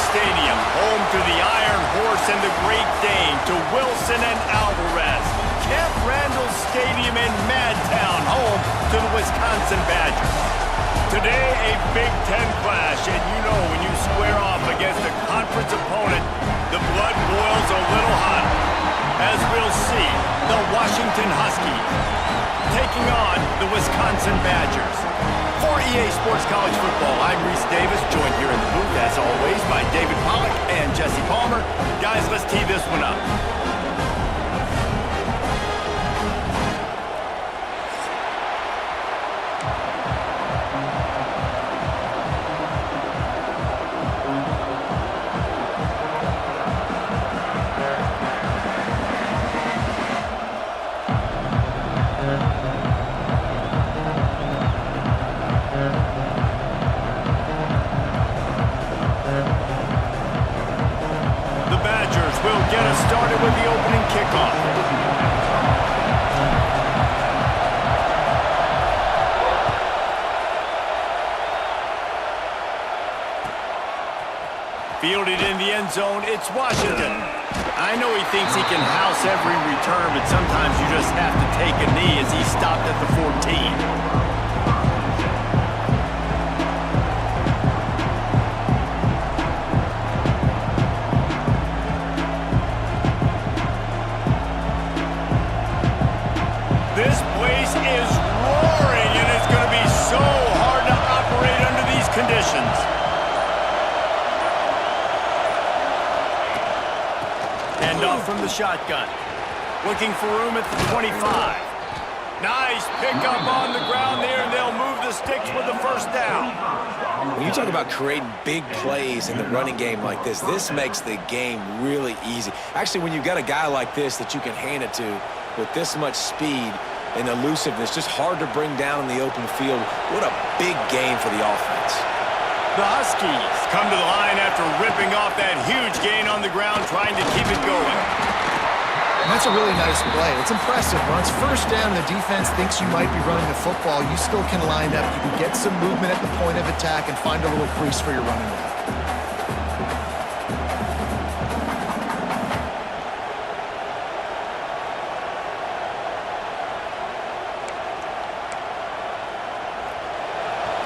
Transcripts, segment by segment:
Stadium, home to the Iron Horse and the Great Dane, to Wilson and Alvarez. Camp Randall Stadium in Madtown, home to the Wisconsin Badgers. Today, a Big Ten clash, and you know when you square off against a conference opponent, the blood boils a little hotter. As we'll see, the Washington Huskies taking on the Wisconsin Badgers. For EA Sports College Football, I'm Reese Davis, joined here in the booth, as always, by David Pollack and Jesse Palmer. Guys, let's tee this one up. Will get us started with the opening kickoff. Fielded in the end zone, it's Washington. I know he thinks he can house every return, but sometimes you just have to take a knee as he stopped at the 14. This place is roaring, and it's going to be so hard to operate under these conditions. Hand off from the shotgun. Looking for room at the 25. Nice pickup on the ground there, and they'll move the sticks with the first down. When you talk about creating big plays in the running game like this makes the game really easy. Actually, when you've got a guy like this that you can hand it to with this much speed and elusiveness, just hard to bring down in the open field. What a big game for the offense. The Huskies come to the line after ripping off that huge gain on the ground, trying to keep it going. And that's a really nice play. It's impressive. When it's first down and the defense thinks you might be running the football, you still can line up. You can get some movement at the point of attack and find a little crease for your running back.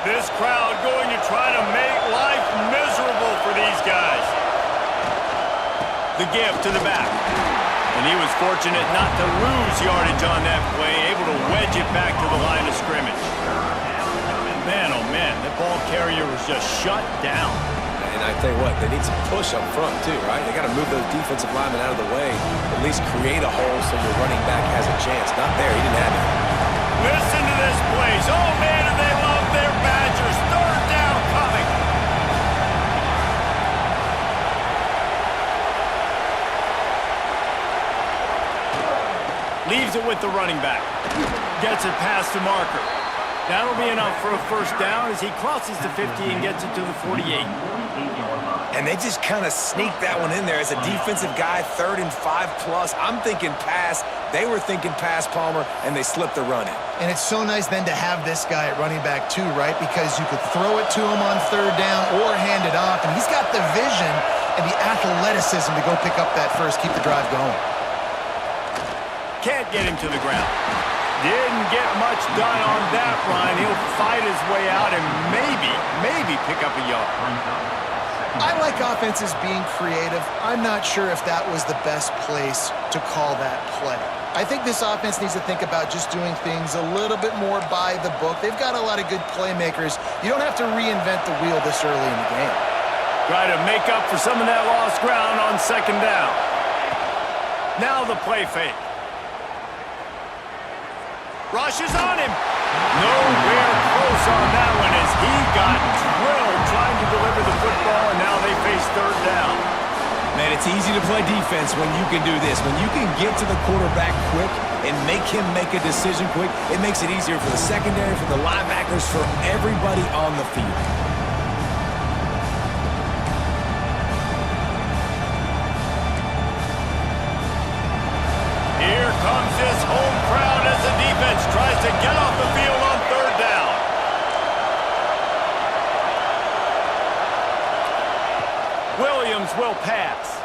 This crowd going to try to make life miserable for these guys. The give to the back. And he was fortunate not to lose yardage on that play, able to wedge it back to the line of scrimmage. Man, oh man, the ball carrier was just shut down. And I tell you what, they need some push up front too, right? They got to move those defensive linemen out of the way, at least create a hole so your running back has a chance. Not there, he didn't have it. Listen to this place. Oh man, do they love their Badgers. Third down coming. Leaves it with the running back. Gets it past the marker. That'll be enough for a first down as he crosses the 50 and gets it to the 48. And they just kind of sneaked that one in there as a defensive guy, 3rd and 5+. I'm thinking pass. They were thinking pass, Palmer, and they slipped the run in. And it's so nice then to have this guy at running back too, right? Because you could throw it to him on 3rd down or hand it off. And he's got the vision and the athleticism to go pick up that first, keep the drive going. Can't get him to the ground. Didn't get much done on that run. He'll fight his way out and maybe pick up a yard. I like offenses being creative. I'm not sure if that was the best place to call that play. I think this offense needs to think about just doing things a little bit more by the book. They've got a lot of good playmakers. You don't have to reinvent the wheel this early in the game. Try to make up for some of that lost ground on 2nd down. Now the play fake. Rushes on him. Nowhere close on that one as he got drilled trying to deliver the football, and now they face 3rd down. Man, it's easy to play defense when you can do this. When you can get to the quarterback quick and make him make a decision quick, it makes it easier for the secondary, for the linebackers, for everybody on the field. Here comes this home crowd as the defense tries to get off the field on 3rd down. Will defense will pass.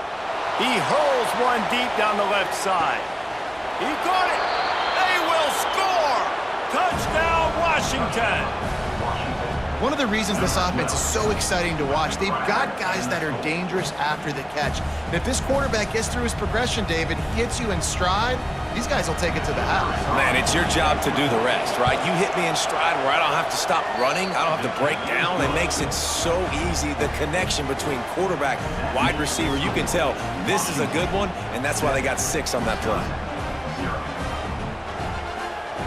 He hurls one deep down the left side. He got it. They will score. Touchdown, Washington. One of the reasons this offense is so exciting to watch, they've got guys that are dangerous after the catch. And if this quarterback gets through his progression, David, gets you in stride, these guys will take it to the house. Man, it's your job to do the rest, right? You hit me in stride where I don't have to stop running. I don't have to break down. It makes it so easy. The connection between quarterback, wide receiver, you can tell this is a good one, and that's why they got 6 on that play.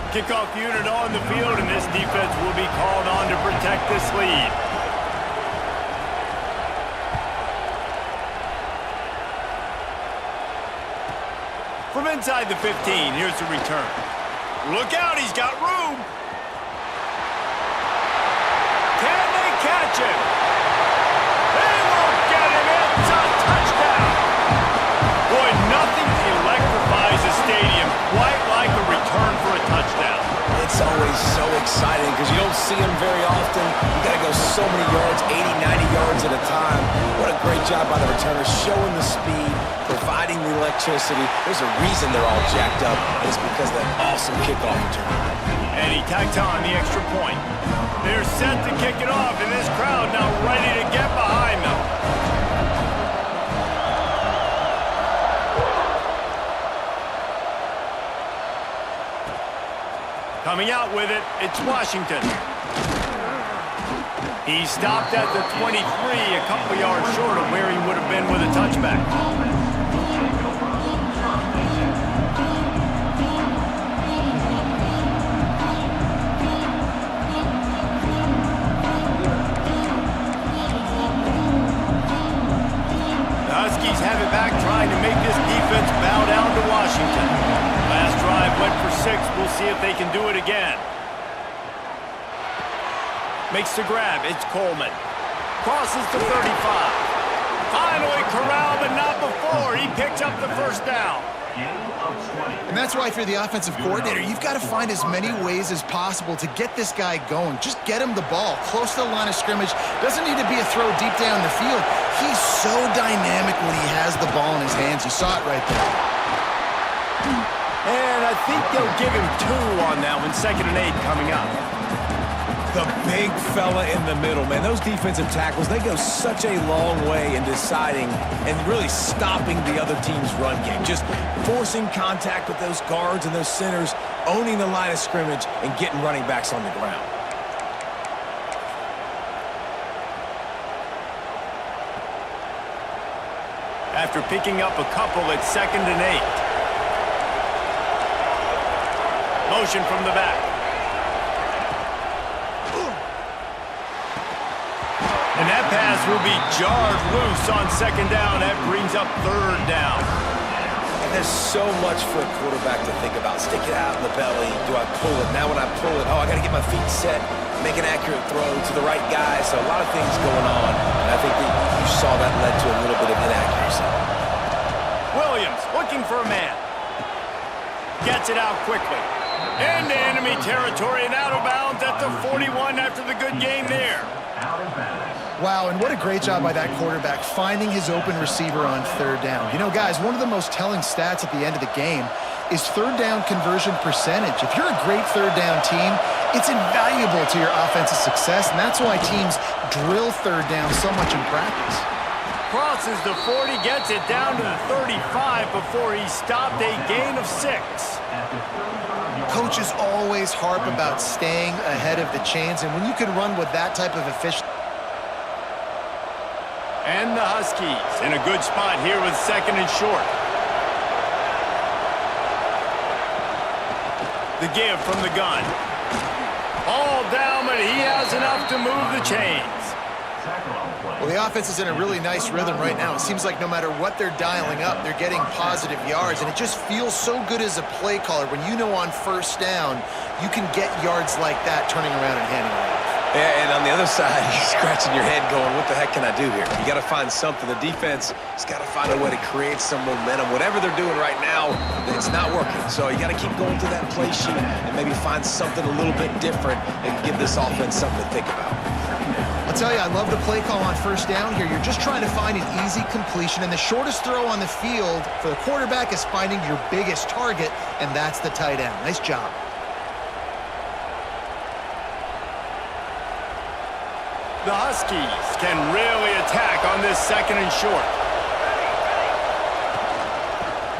Kickoff unit on the field, and this defense will be called on to protect this lead. From inside the 15, here's the return. Look out, he's got room. Can they catch him? They won't get him. It's a touchdown. Boy, nothing electrifies a stadium quite like a return for a touchdown. It's always so exciting because you don't see them very often. You got to go so many yards, 80, 90 yards at a time. What a great job by the returners, showing the speed, providing the electricity. There's a reason they're all jacked up. It's because of that awesome kickoff return. And he tacked on the extra point. They're set to kick it off, and this crowd now ready to get behind them. Coming out with it, it's Washington. He stopped at the 23, a couple yards short of where he would have been with a touchback. The Huskies have it back, trying to make this defense bow down to Washington. Last drive went for 6. We'll see if they can do it again. Makes the grab. It's Coleman. Crosses the 35. Finally corralled, but not before. He picks up the first down. And that's why, if you're the offensive coordinator, you've got to find as many ways as possible to get this guy going. Just get him the ball close to the line of scrimmage. Doesn't need to be a throw deep down the field. He's so dynamic when he has the ball in his hands. You saw it right there. And I think they'll give him 2 on that one. 2nd and 8 coming up. The big fella in the middle, man. Those defensive tackles, they go such a long way in deciding and really stopping the other team's run game. Just forcing contact with those guards and those centers, owning the line of scrimmage, and getting running backs on the ground. After picking up a couple, it's 2nd and 8. Motion from the back. And that pass will be jarred loose on 2nd down. That brings up 3rd down. And there's so much for a quarterback to think about. Stick it out in the belly. Do I pull it? Now when I pull it, I got to get my feet set, make an accurate throw to the right guy. So a lot of things going on. And I think that you saw that led to a little bit of inaccuracy. Williams looking for a man. Gets it out quickly. Into enemy territory and out of bounds at the 41 after the good game there. Wow, and what a great job by that quarterback finding his open receiver on 3rd down. You know, guys, one of the most telling stats at the end of the game is 3rd down conversion percentage. If you're a great 3rd down team, it's invaluable to your offensive success, and that's why teams drill 3rd down so much in practice. Crosses the 40, gets it down to the 35 before he stopped, a gain of 6. Coaches always harp about staying ahead of the chains, and when you can run with that type of efficiency. And the Huskies in a good spot here with 2nd and short. The give from the gun. All down, but he has enough to move the chains. Well, the offense is in a really nice rhythm right now. It seems like no matter what they're dialing up, they're getting positive yards, and it just feels so good as a play caller when you know on 1st down you can get yards like that turning around and handing it off. Yeah, and on the other side, you're scratching your head going, what the heck can I do here? You got to find something. The defense has got to find a way to create some momentum. Whatever they're doing right now, it's not working. So you got to keep going to that play sheet and maybe find something a little bit different and give this offense something to think about. I'll tell you, I love the play call on first down here. You're just trying to find an easy completion, and the shortest throw on the field for the quarterback is finding your biggest target, and that's the tight end. Nice job. The Huskies can really attack on this second and short.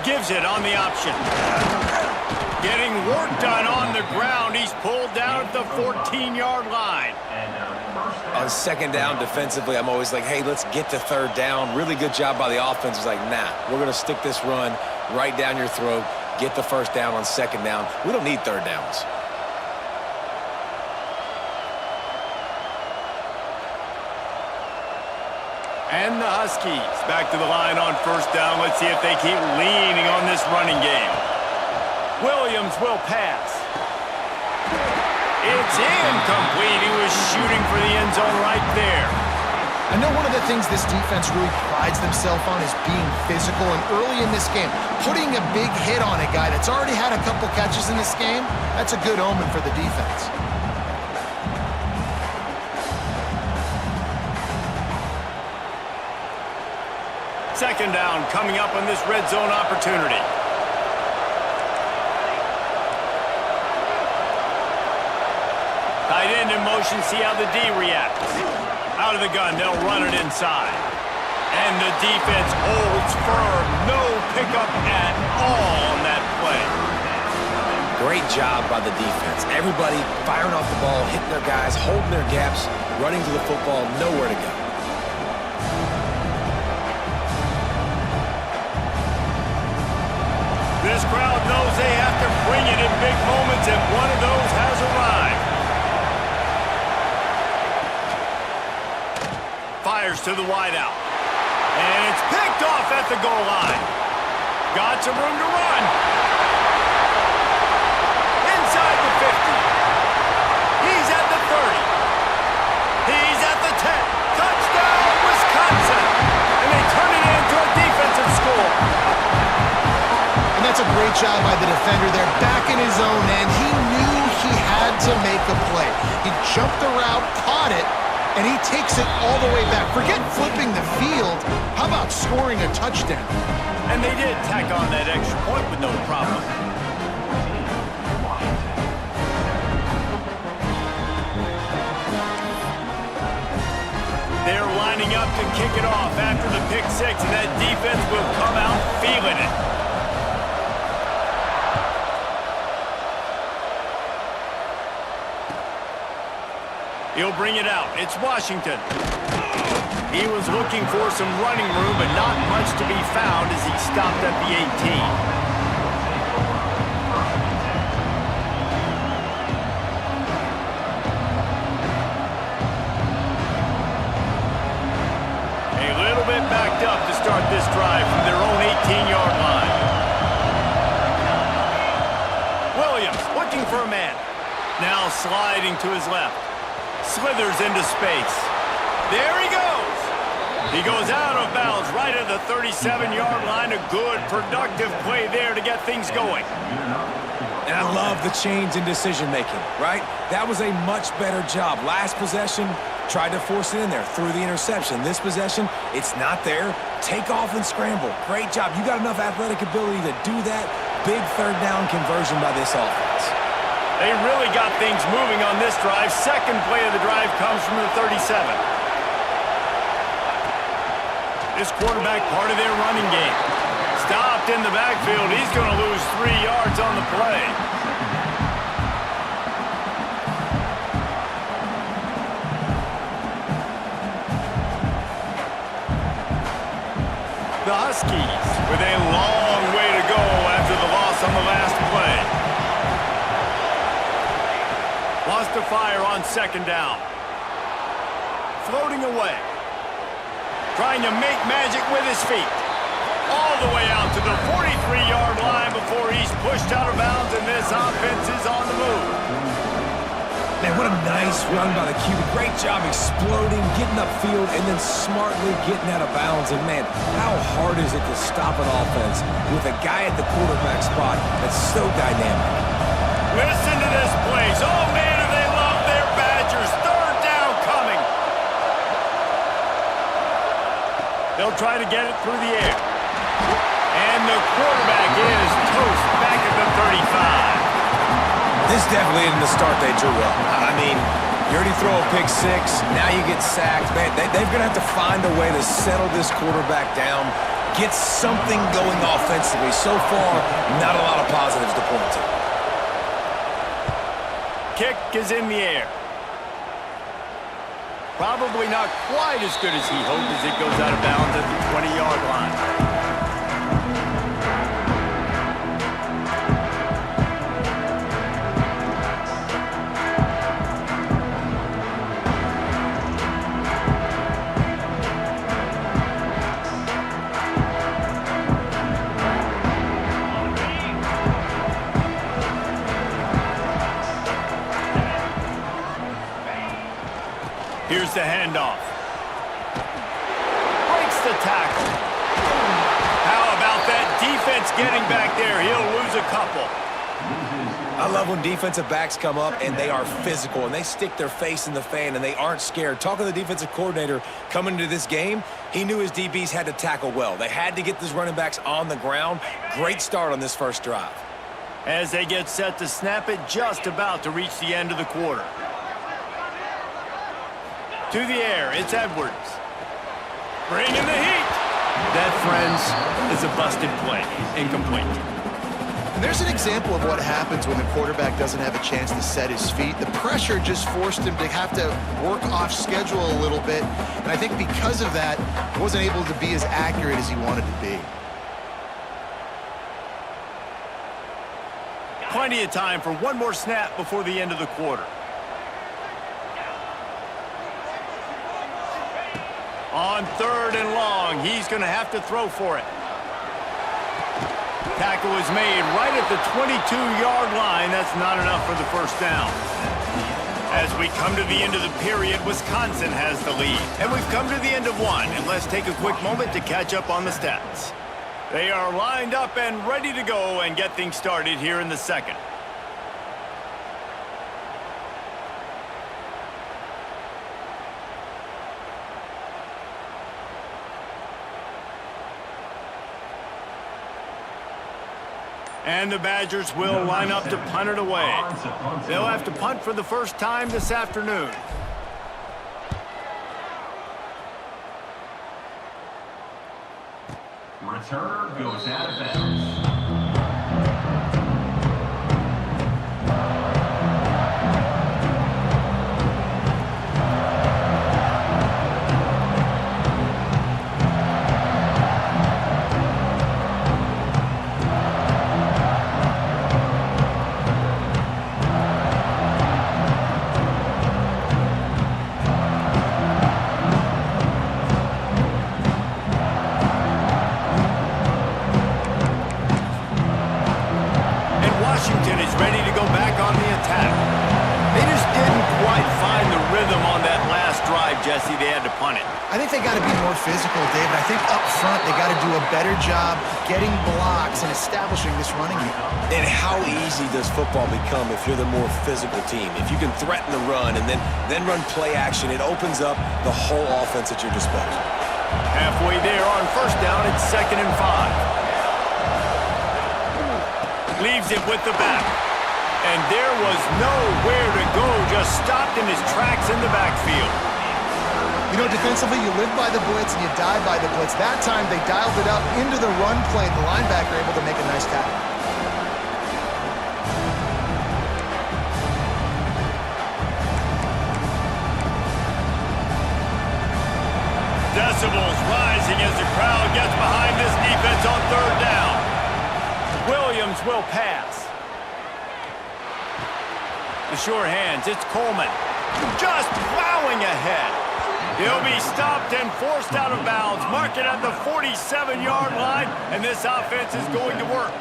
Gives it on the option. Getting work done on the ground. He's pulled down at the 14-yard line. On second down defensively, I'm always like, hey, let's get to third down. Really good job by the offense. It's like, nah, we're going to stick this run right down your throat, get the first down on second down. We don't need third downs. And the Huskies back to the line on first down. Let's see if they keep leaning on this running game. Williams will pass. It's incomplete. He was shooting for the end zone right there. I know one of the things this defense really prides themselves on is being physical, and early in this game, putting a big hit on a guy that's already had a couple catches in this game, that's a good omen for the defense. Second down coming up on this red zone opportunity. Tight end in motion, see how the D reacts. Out of the gun, they'll run it inside. And the defense holds firm. No pickup at all on that play. Great job by the defense. Everybody firing off the ball, hitting their guys, holding their gaps, running to the football, nowhere to go. This crowd knows they have to bring it in big moments, and one of those has arrived. Fires to the wideout. And it's picked off at the goal line. Got some room to run. Inside the 50. He's at the 30. He's at the 10. Touchdown, Wisconsin. And they turn it into a defensive score. And that's a great job by the defender there, back in his own end. He knew he had to make a play. He jumped the route, caught it, and he takes it all the way back. Forget flipping the field. How about scoring a touchdown? And they did tack on that extra point with no problem. They're lining up to kick it off after the pick six, and that defense will come out feeling it. He'll bring it out. It's Washington. He was looking for some running room, but not much to be found as he stopped at the 18. A little bit backed up to start this drive from their own 18-yard line. Williams looking for a man. Now sliding to his left. Slithers into space. There he goes. He goes out of bounds right at the 37-yard line. A good, productive play there to get things going. And I love the change in decision-making, right? That was a much better job. Last possession, tried to force it in there, threw the interception. This possession, it's not there. Take off and scramble. Great job. You got enough athletic ability to do that. Big third down conversion by this offense. They really got things moving on this drive. Second play of the drive comes from the 37. This quarterback part of their running game. Stopped in the backfield. He's going to lose 3 yards on the play. The Huskies with a long way to go after the loss on the last play. Lost to fire on second down. Floating away. Trying to make magic with his feet. All the way out to the 43-yard line before he's pushed out of bounds, and this offense is on the move. Man, what a nice run by the QB. Great job exploding, getting upfield, and then smartly getting out of bounds. And, man, how hard is it to stop an offense with a guy at the quarterback spot that's so dynamic? Listen to this place. Oh, man, do they love their Badgers. Third down coming. They'll try to get it through the air. And the quarterback is toast back at the 35. This definitely isn't the start they drew up. I mean, you already throw a pick six, now you get sacked. Man, they're going to have to find a way to settle this quarterback down, get something going offensively. So far, not a lot of positives to point to. Kick is in the air. Probably not quite as good as he hoped as it goes out of bounds at the 20-yard line. Here's the handoff. Breaks the tackle. How about that defense getting back there? He'll lose a couple. I love when defensive backs come up and they are physical and they stick their face in the fan and they aren't scared. Talking to the defensive coordinator coming into this game, he knew his DBs had to tackle well. They had to get these running backs on the ground. Great start on this first drive. As they get set to snap it, just about to reach the end of the quarter. To the air, it's Edwards. Bringing the heat. That, friends, is a busted play. Incomplete. And there's an example of what happens when the quarterback doesn't have a chance to set his feet. The pressure just forced him to have to work off schedule a little bit. And I think because of that, he wasn't able to be as accurate as he wanted to be. Plenty of time for one more snap before the end of the quarter. On 3rd and long, he's going to have to throw for it. Tackle is made right at the 22-yard line. That's not enough for the first down. As we come to the end of the period, Wisconsin has the lead. And we've come to the end of one, and let's take a quick moment to catch up on the stats. They are lined up and ready to go and get things started here in the second. And the Badgers will line up to punt it away. They'll have to punt for the first time this afternoon. Returner goes out of bounds. Jesse, they had to punt it. I think they got to be more physical, David. I think up front they got to do a better job getting blocks and establishing this running game. And how easy does football become if you're the more physical team? If you can threaten the run and then run play action, it opens up the whole offense at your disposal. Halfway there on first down, it's 2nd and 5. Leaves it with the back. And there was nowhere to go, just stopped in his tracks in the backfield. You know, defensively, you live by the blitz and you die by the blitz. That time, they dialed it up into the run play. The linebacker able to make a nice tackle. Decibels rising as the crowd gets behind this defense on 3rd down. Williams will pass. The sure hands, it's Coleman. Just plowing ahead. He'll be stopped and forced out of bounds. Mark it at the 47-yard line, and this offense is going to work.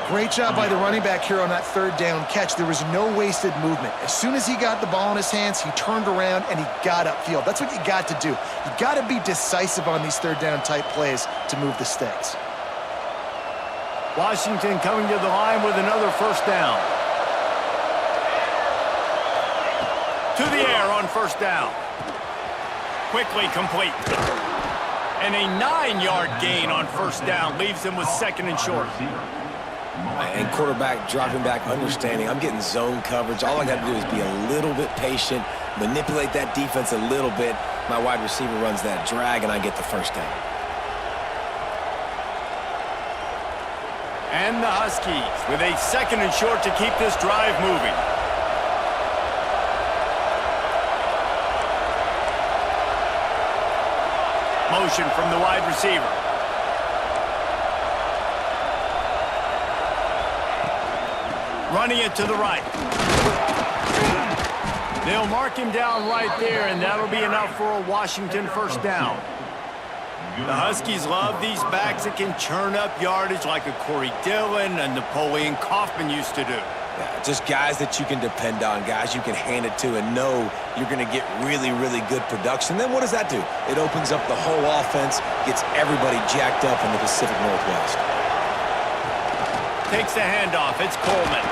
Great job by the running back here on that 3rd down catch. There was no wasted movement. As soon as he got the ball in his hands, he turned around and he got upfield. That's what you got to do. You got to be decisive on these 3rd down type plays to move the sticks. Washington coming to the line with another first down. To the air on first down. Quickly complete. And a 9-yard gain on first down leaves them with second and short. And quarterback dropping back, understanding I'm getting zone coverage. All I got to do is be a little bit patient, manipulate that defense a little bit. My wide receiver runs that drag, and I get the first down. And the Huskies with a second and short to keep this drive moving. Motion from the wide receiver. Running it to the right. They'll mark him down right there, and that'll be enough for a Washington first down. The Huskies love these backs that can churn up yardage like a Corey Dillon and Napoleon Kaufman used to do. Yeah, just guys that you can depend on, guys you can hand it to and know you're going to get really, really good production. Then what does that do? It opens up the whole offense, gets everybody jacked up in the Pacific Northwest. Takes the handoff. It's Coleman.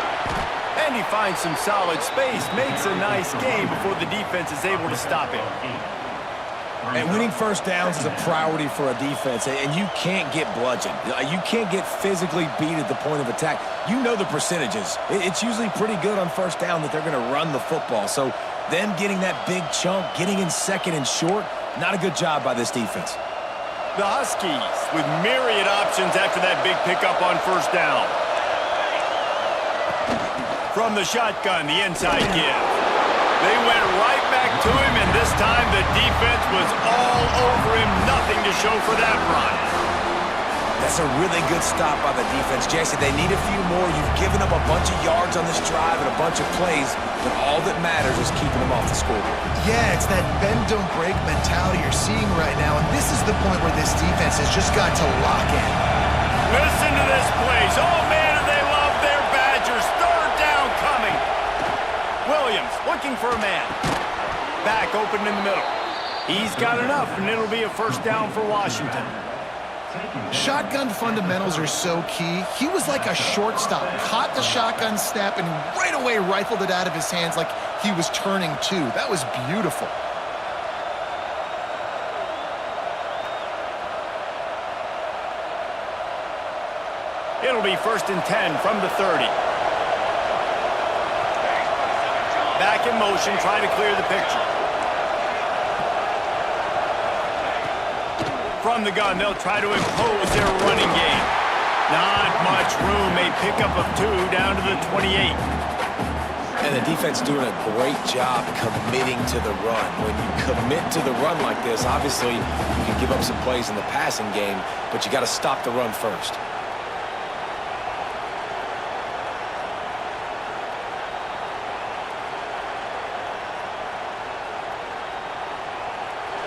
And he finds some solid space, makes a nice game before the defense is able to stop him. And winning first downs is a priority for a defense, and you can't get bludgeoned. You can't get physically beat at the point of attack. You know the percentages. It's usually pretty good on first down that they're going to run the football. So them getting that big chunk, getting in second and short, not a good job by this defense. The Huskies with myriad options after that big pickup on first down. From the shotgun, the inside give. They went right back to him, and this time the defense was all over him. Nothing to show for that run. That's a really good stop by the defense. Jesse, they need a few more. You've given up a bunch of yards on this drive and a bunch of plays, but all that matters is keeping them off the scoreboard. Yeah, it's that bend-don't-break mentality you're seeing right now, and this is the point where this defense has just got to lock in. Listen to this place. Oh, man, do they love their Badgers. Third down coming. Williams looking for a man. Back open in the middle. He's got enough, and it'll be a first down for Washington. Shotgun fundamentals are so key. He was like a shortstop. Caught the shotgun snap and right away rifled it out of his hands like he was turning two. That was beautiful. It'll be 1st and 10 from the 30. Back in motion, trying to clear the picture. From the gun, they'll try to impose their running game. Not much room. A pickup of 2 down to the 28. And the defense doing a great job committing to the run. When you commit to the run like this, obviously you can give up some plays in the passing game, but you got to stop the run first.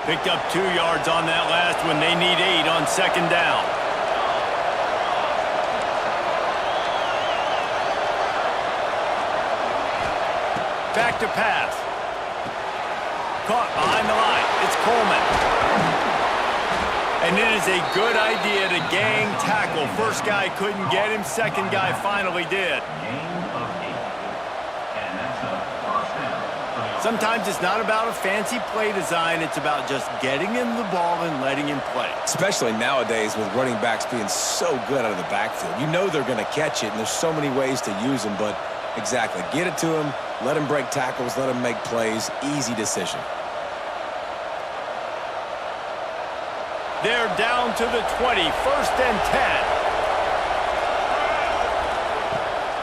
Picked up 2 yards on that last one. They need 8 on second down. Back to pass. Caught behind the line. It's Coleman. And it is a good idea to gang tackle. First guy couldn't get him. Second guy finally did. Sometimes it's not about a fancy play design. It's about just getting him the ball and letting him play. Especially nowadays with running backs being so good out of the backfield. You know they're going to catch it, and there's so many ways to use them, but exactly. Get it to him, let him break tackles, let him make plays. Easy decision. They're down to the 20, 1st and 10.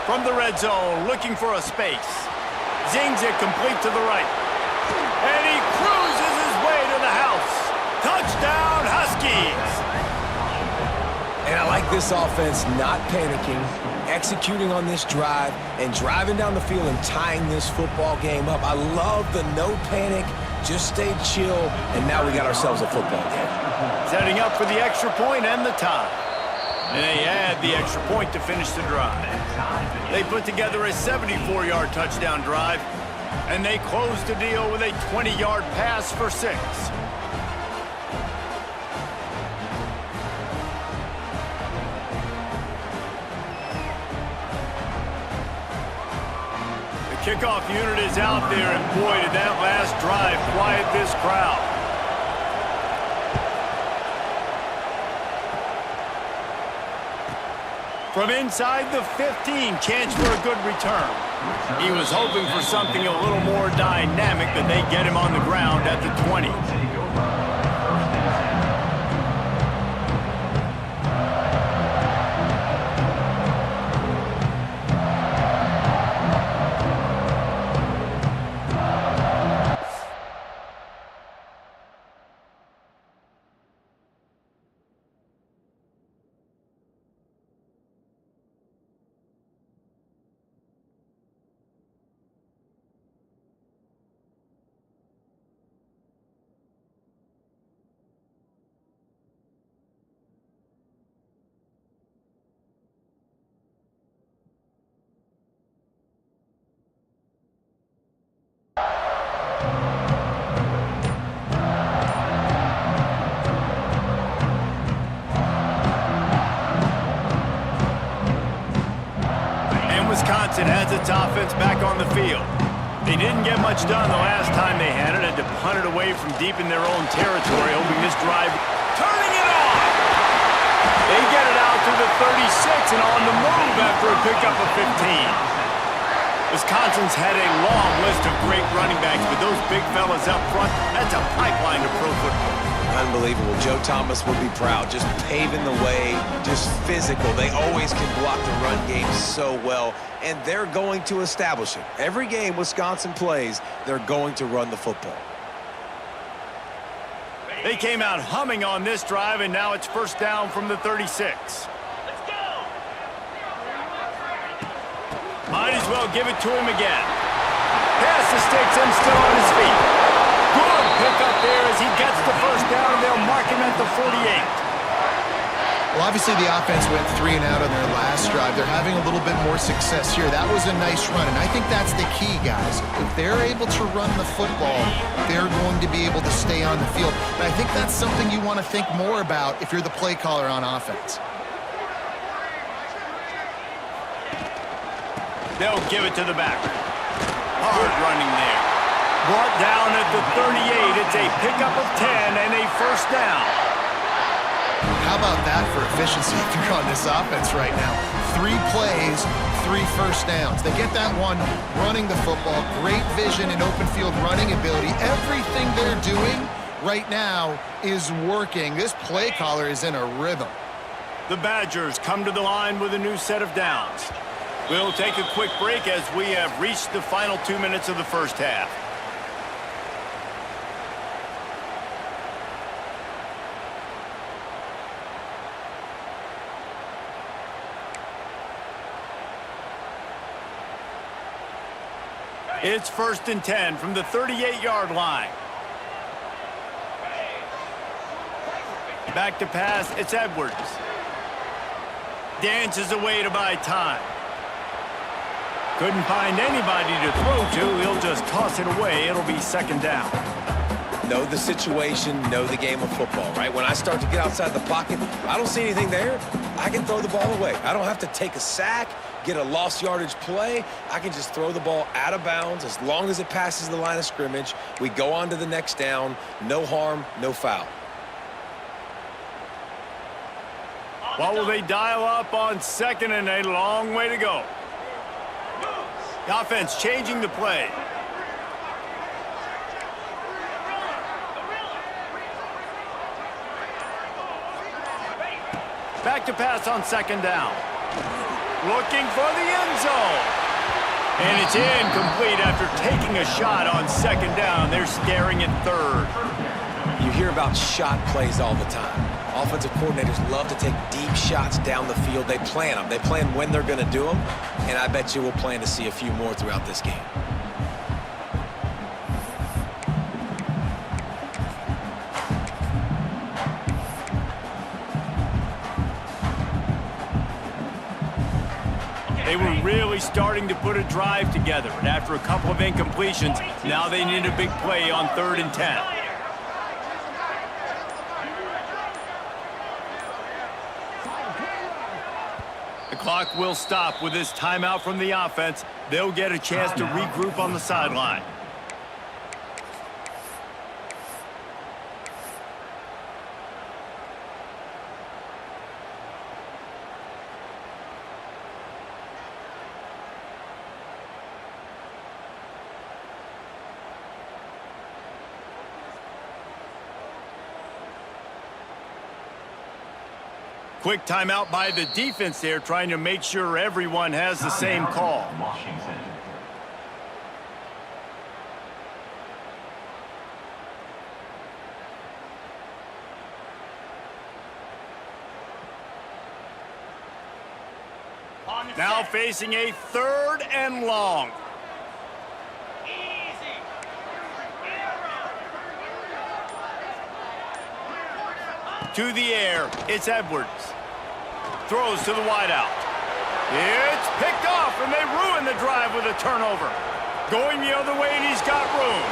From the red zone, looking for a space. Zings it complete to the right. And he cruises his way to the house. Touchdown, Huskies! And I like this offense not panicking, executing on this drive, and driving down the field and tying this football game up. I love the no panic, just stay chill, and now we got ourselves a football game. Setting up for the extra point and the tie. And they add the extra point to finish the drive. They put together a 74-yard touchdown drive, and they close the deal with a 20-yard pass for 6. The kickoff unit is out there, and boy, did that last drive quiet this crowd. From inside the 15, chance for a good return. He was hoping for something a little more dynamic, but they get him on the ground at the 20. Wisconsin has its offense back on the field. They didn't get much done the last time they had it, had to punt it away from deep in their own territory, hoping this drive, turning it on! They get it out to the 36 and on the move after a pickup of 15. Wisconsin's had a long list of great running backs, but those big fellas up front, that's a pipeline to pro football. Unbelievable. Joe Thomas would be proud. Just paving the way, just physical. They always can block the run game so well, and they're going to establish it. Every game Wisconsin plays, they're going to run the football. They came out humming on this drive, and now it's first down from the 36. Let's go! Might as well give it to him again. Pass the sticks and still on his feet. Good pickup there as he gets the first down, and they'll mark him at the 48. Well, obviously the offense went 3 and out on their last drive. They're having a little bit more success here. That was a nice run, and I think that's the key, guys. If they're able to run the football, they're going to be able to stay on the field. And I think that's something you want to think more about if you're the play caller on offense. They'll give it to the back. Hard running there. Brought down at the 38. It's a pickup of 10 and a first down. How about that for efficiency if you're on this offense right now? 3 plays, 3 first downs. They get that one running the football. Great vision and open field running ability. Everything they're doing right now is working. This play caller is in a rhythm. The Badgers come to the line with a new set of downs. We'll take a quick break as we have reached the final 2 minutes of the first half. It's 1st and 10 from the 38-yard line. Back to pass, it's Edwards. Dances away to buy time. Couldn't find anybody to throw to. He'll just toss it away. It'll be 2nd down. Know the situation, know the game of football, right? When I start to get outside the pocket, I don't see anything there, I can throw the ball away. I don't have to take a sack, get a lost yardage play. I can just throw the ball out of bounds as long as it passes the line of scrimmage. We go on to the next down. No harm, no foul. What will they dial up on 2nd and a long way to go? The offense changing the play. Back to pass on 2nd down. Looking for the end zone. And it's incomplete after taking a shot on 2nd down. They're staring at 3rd. You hear about shot plays all the time. Offensive coordinators love to take deep shots down the field. They plan them. They plan when they're going to do them. And I bet you we'll plan to see a few more throughout this game. They were really starting to put a drive together, and after a couple of incompletions, now they need a big play on 3rd and 10. The clock will stop with this timeout from the offense. They'll get a chance to regroup on the sideline. Quick timeout by the defense there, trying to make sure everyone has the same call. Washington. Now facing a 3rd and long. To the air, it's Edwards. Throws to the wideout. It's picked off, and they ruin the drive with a turnover. Going the other way, and he's got room.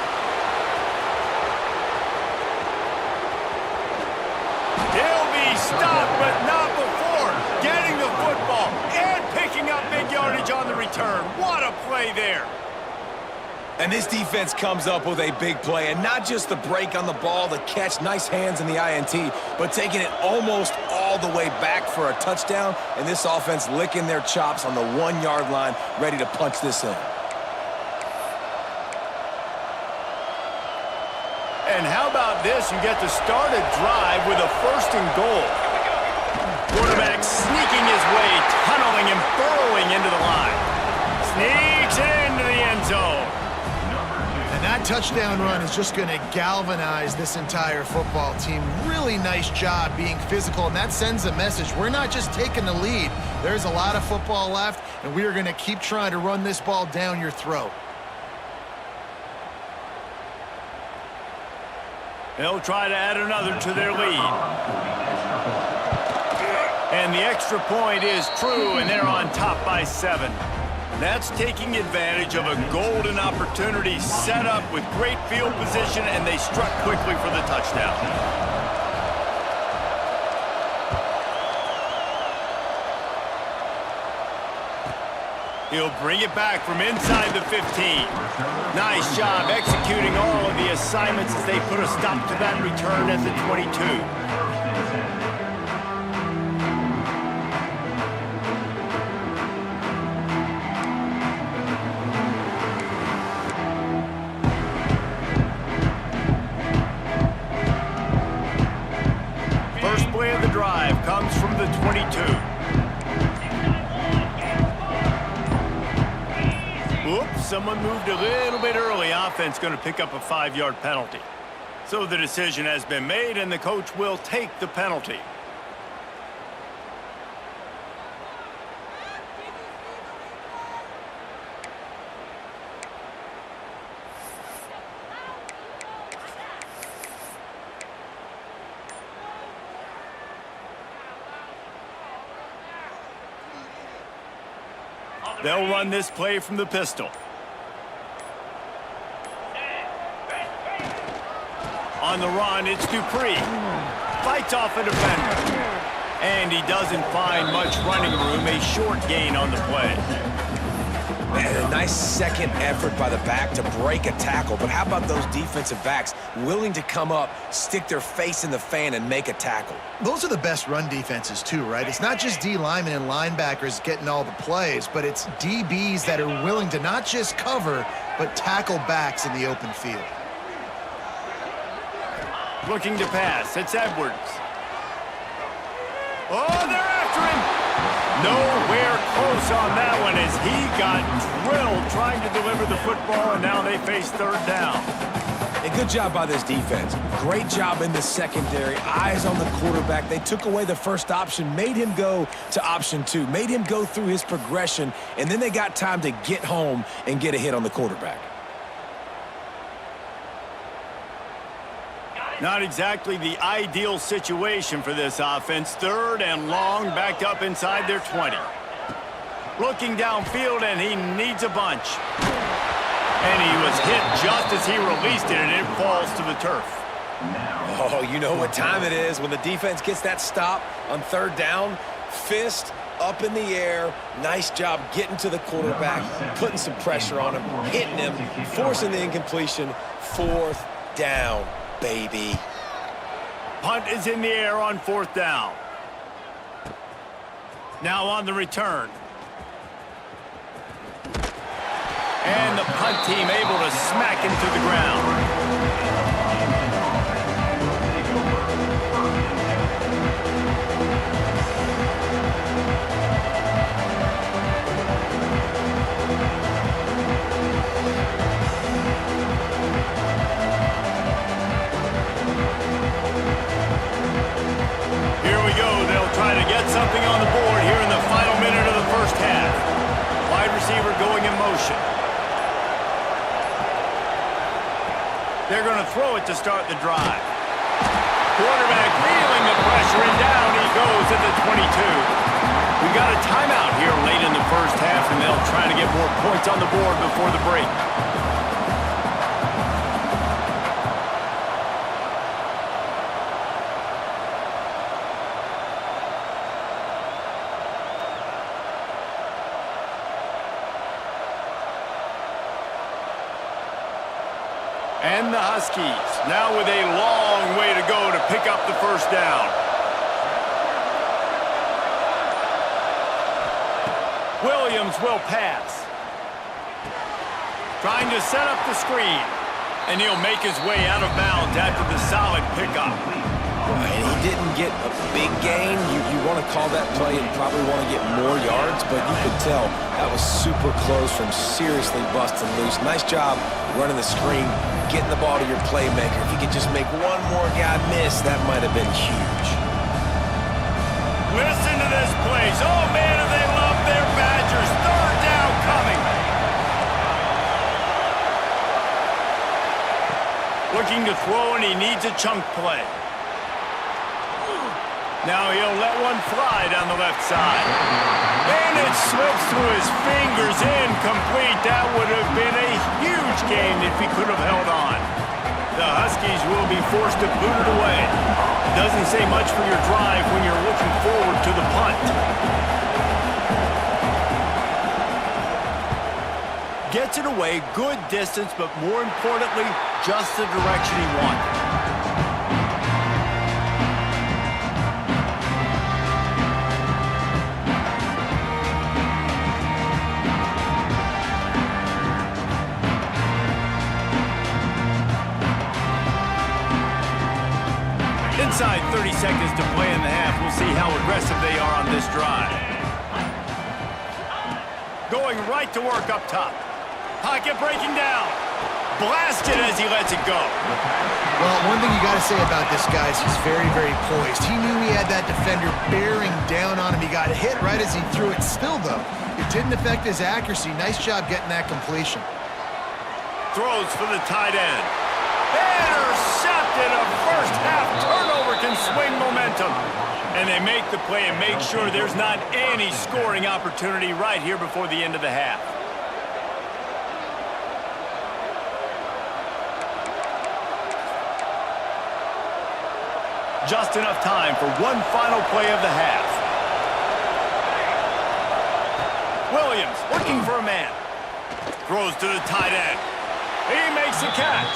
He'll be stopped, but not before getting the football and picking up big yardage on the return. What a play there. And this defense comes up with a big play, and not just the break on the ball, the catch, nice hands in the INT, but taking it almost all the way back for a touchdown, and this offense licking their chops on the 1-yard line, ready to punch this in. And how about this? You get to start a drive with a 1st and goal. Quarterback sneaking his way, tunneling and burrowing into the line. Sneaks into the end zone. And that touchdown run is just going to galvanize this entire football team. Really nice job being physical, and that sends a message. We're not just taking the lead. There's a lot of football left, and we are going to keep trying to run this ball down your throat. They'll try to add another to their lead. And the extra point is true, and they're on top by 7. That's taking advantage of a golden opportunity set up with great field position, and they struck quickly for the touchdown. He'll bring it back from inside the 15. Nice job executing all of the assignments as they put a stop to that return at the 22. Comes from the 22. Oops, someone moved a little bit early. Offense going to pick up a 5-yard penalty. So the decision has been made, and the coach will take the penalty. They'll run this play from the pistol. On the run, it's Dupree. Fights off a defender. And he doesn't find much running room. A short gain on the play. Man, a nice second effort by the back to break a tackle. But how about those defensive backs willing to come up, stick their face in the fan, and make a tackle? Those are the best run defenses too, right? It's not just D linemen and linebackers getting all the plays, but it's DBs that are willing to not just cover, but tackle backs in the open field. Looking to pass. It's Edwards. Oh, they're after him. Nowhere close on that one as he got drilled trying to deliver the football, and now they face 3rd down. A good job by this defense. Great job in the secondary. Eyes on the quarterback. They took away the first option, made him go to option 2, made him go through his progression, and then they got time to get home and get a hit on the quarterback. Not exactly the ideal situation for this offense. 3rd and long, backed up inside their 20. Looking downfield, and he needs a bunch. And he was hit just as he released it, and it falls to the turf. Oh, you know what time it is when the defense gets that stop on 3rd down. Fist up in the air. Nice job getting to the quarterback, putting some pressure on him, hitting him, forcing the incompletion. 4th down. Baby. Punt is in the air on 4th down. Now on the return. And the punt team able to smack him to the ground. going in motion. They're going to throw it to start the drive. Quarterback feeling the pressure, and down he goes at the 22. We got a timeout here late in the first half, and they'll try to get more points on the board before the break. And the Huskies now with a long way to go to pick up the first down. Williams will pass. Trying to set up the screen. And he'll make his way out of bounds after the solid pickup. And he didn't get a big gain. You want to call that play and probably want to get more yards, but you could tell that was super close from seriously busting loose. Nice job running the screen, getting the ball to your playmaker. If you could just make one more guy miss, that might have been huge. Listen to this place. Oh, man, do they love their Badgers. Third down coming. Looking to throw, and he needs a chunk play. Now he'll let one fly down the left side. And it slips through his fingers, incomplete. That would have been a huge gain if he could have held on. The Huskies will be forced to boot it away. Doesn't say much for your drive when you're looking forward to the punt. Gets it away, good distance, but more importantly, just the direction he wanted. Inside 30 seconds to play in the half. We'll see how aggressive they are on this drive. Going right to work up top. Pocket breaking down. Blasted as he lets it go. Well, one thing you got to say about this guy is he's very, very poised. He knew he had that defender bearing down on him. He got hit right as he threw it. Still, though, it didn't affect his accuracy. Nice job getting that completion. Throws for the tight end. Intercepted. A first half turnover can swing momentum. And they make the play and make sure there's not any scoring opportunity right here before the end of the half. Just enough time for one final play of the half. Williams looking for a man. Throws to the tight end. He makes the catch.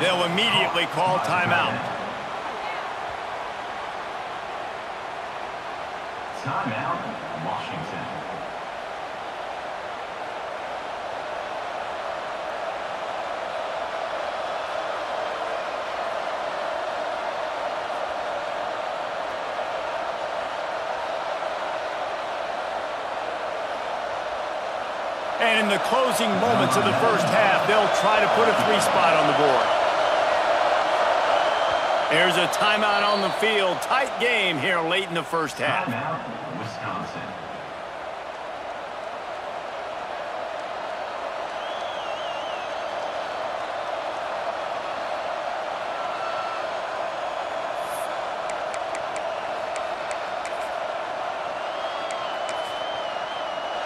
They'll immediately call timeout. Timeout, Washington. And in the closing moments of the first half, they'll try to put a 3-spot on the board. There's a timeout on the field. Tight game here late in the first half. Timeout, Wisconsin.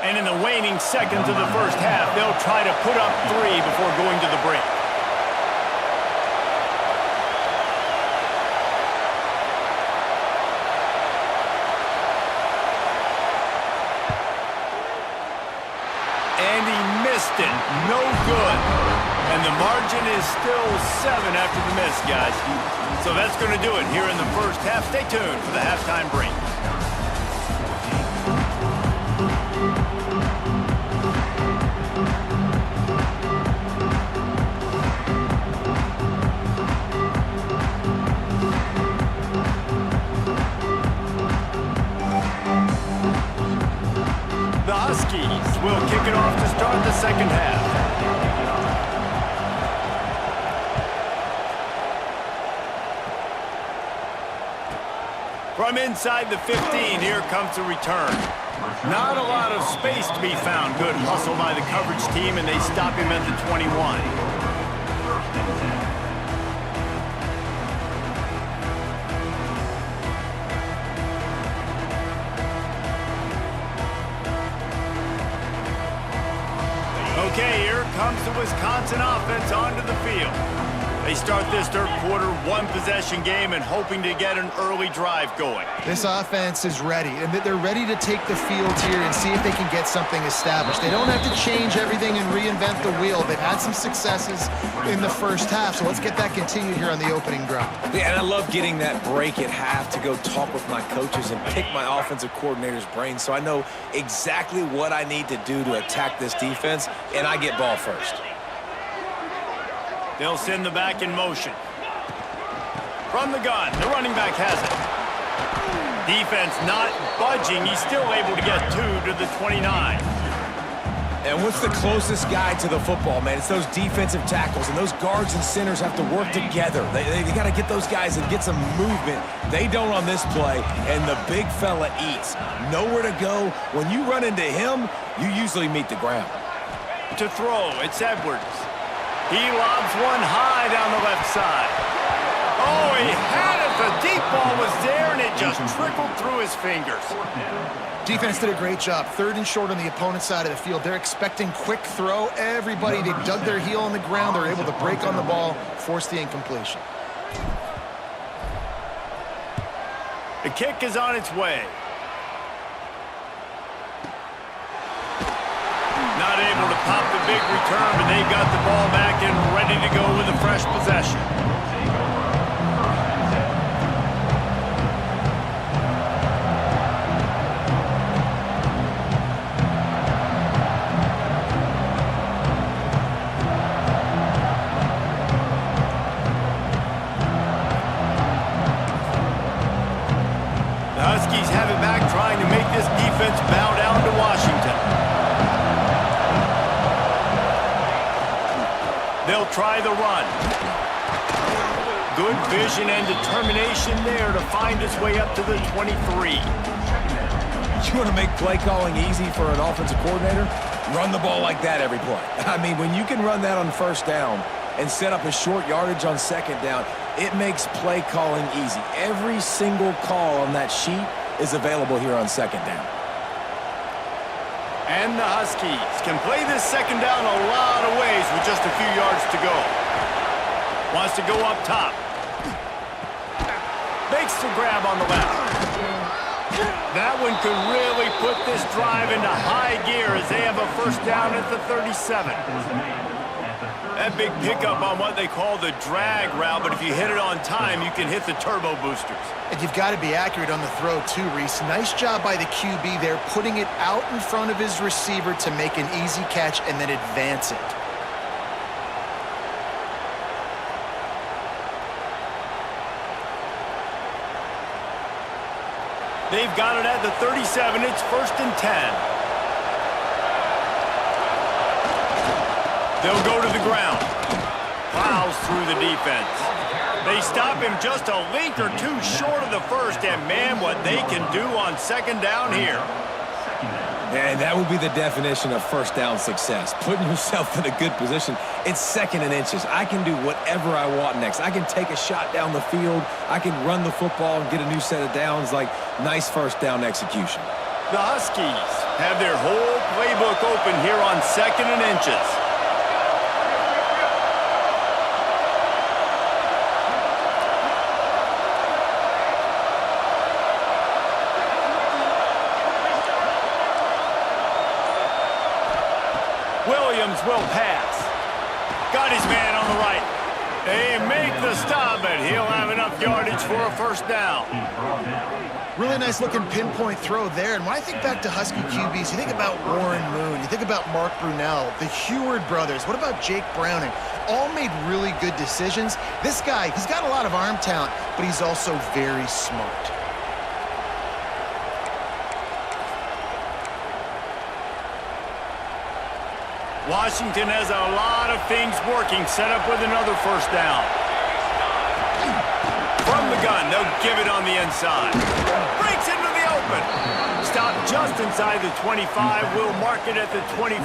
And in the waning seconds of the first half, they'll try to put up 3 before going to the break. And he missed it. No good. And the margin is still 7 after the miss, guys. So that's going to do it here in the first half. Stay tuned for the halftime break. The Huskies will kick it off to start the second half. From inside the 15, here comes the return. Not a lot of space to be found. Good hustle by the coverage team, and they stop him at the 21. Okay, here comes the Wisconsin offense onto the field. They start this third quarter one-possession game and hoping to get an early drive going. This offense is ready, and they're ready to take the field here and see if they can get something established. They don't have to change everything and reinvent the wheel. They've had some successes in the first half, so let's get that continued here on the opening drive. Yeah, and I love getting that break at half to go talk with my coaches and pick my offensive coordinator's brain so I know exactly what I need to do to attack this defense, and I get ball first. They'll send the back in motion. From the gun, the running back has it. Defense not budging. He's still able to get 2 to the 29. And what's the closest guy to the football, man? It's those defensive tackles, and those guards and centers have to work together. They got to get those guys and get some movement. They don't on this play, and the big fella eats. Nowhere to go. When you run into him, you usually meet the ground. To throw, it's Edwards. He lobs one high down the left side. Oh, he had it. The deep ball was there, and it just trickled through his fingers. Defense did a great job. 3rd and short on the opponent's side of the field. They're expecting quick throw. Everybody, they dug their heel on the ground. They're able to break on the ball, force the incompletion. The kick is on its way. Not able to pop the big return, but they've got the ball back and ready to go with a fresh possession. The Huskies have it back, trying to make this defense bow down to Washington. They'll try the run. Good vision and determination there to find his way up to the 23. You want to make play calling easy for an offensive coordinator? Run the ball like that every play. I mean, when you can run that on first down and set up a short yardage on second down, it makes play calling easy. Every single call on that sheet is available here on second down. And the Huskies can play this second down a lot of ways with just a few yards to go. Wants to go up top. Makes the grab on the left. That one could really put this drive into high gear as they have a first down at the 37. That big pickup on what they call the drag route, but if you hit it on time, you can hit the turbo boosters. And you've got to be accurate on the throw too, Reese. Nice job by the QB there, putting it out in front of his receiver to make an easy catch and then advance it. They've got it at the 37. It's 1st and 10. They'll go to the ground. Plows through the defense. They stop him just a link or two short of the first, and man, what they can do on second down here. And that would be the definition of first down success. Putting yourself in a good position. It's 2nd and inches. I can do whatever I want next. I can take a shot down the field. I can run the football and get a new set of downs. Like, nice first down execution. The Huskies have their whole playbook open here on 2nd and inches. Williams will pass. Got his man on the right. They make the stop, but he'll have enough yardage for a first down. Really nice looking pinpoint throw there. And when I think back to Husky QBs, you think about Warren Moon, you think about Mark Brunell, the Heward brothers. What about Jake Browning? All made really good decisions. This guy, he's got a lot of arm talent, but he's also very smart. Washington has a lot of things working, set up with another first down. From the gun, they'll give it on the inside. Breaks into the open. stop just inside the 25. We'll mark it at the 24.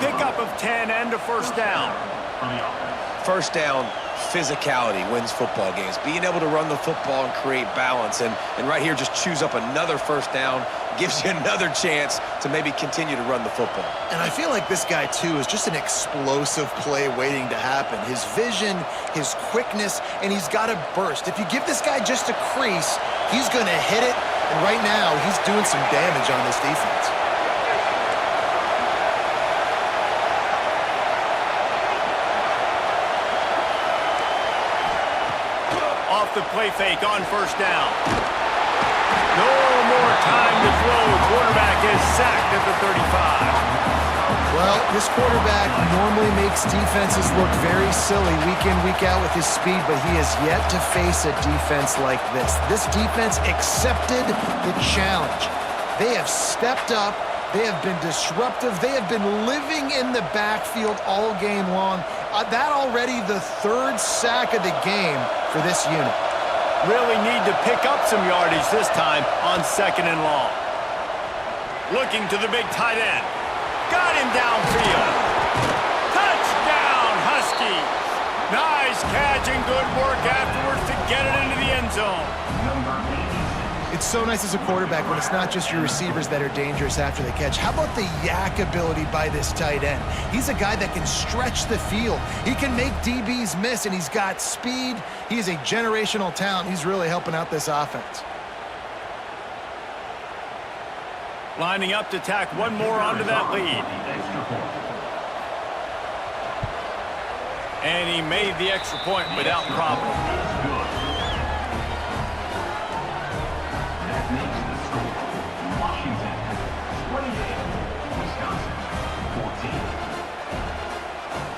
Pickup of 10 and a first down. First down, physicality wins football games. Being able to run the football and create balance. And right here, just choose up another first down. Gives you another chance to maybe continue to run the football. And I feel like this guy, too, is just an explosive play waiting to happen. His vision, his quickness, and he's got a burst. If you give this guy just a crease, he's going to hit it. And right now, he's doing some damage on this defense. Off the play fake on first down. No more time to throw. Quarterback is sacked at the 35. Well, this quarterback normally makes defenses look very silly week in, week out with his speed, but he has yet to face a defense like this. This defense accepted the challenge. They have stepped up. They have been disruptive. They have been living in the backfield all game long. That already the third sack of the game for this unit. Really need to pick up some yardage this time on second and long. Looking to the big tight end. Got him downfield. Touchdown, Huskies. Nice catch and good work afterwards to get it into the end zone. It's so nice as a quarterback when it's not just your receivers that are dangerous after the catch. How about the yak ability by this tight end? He's a guy that can stretch the field. He can make DBs miss, and he's got speed. He is a generational talent. He's really helping out this offense. Lining up to tack one more onto that lead. And he made the extra point without problem.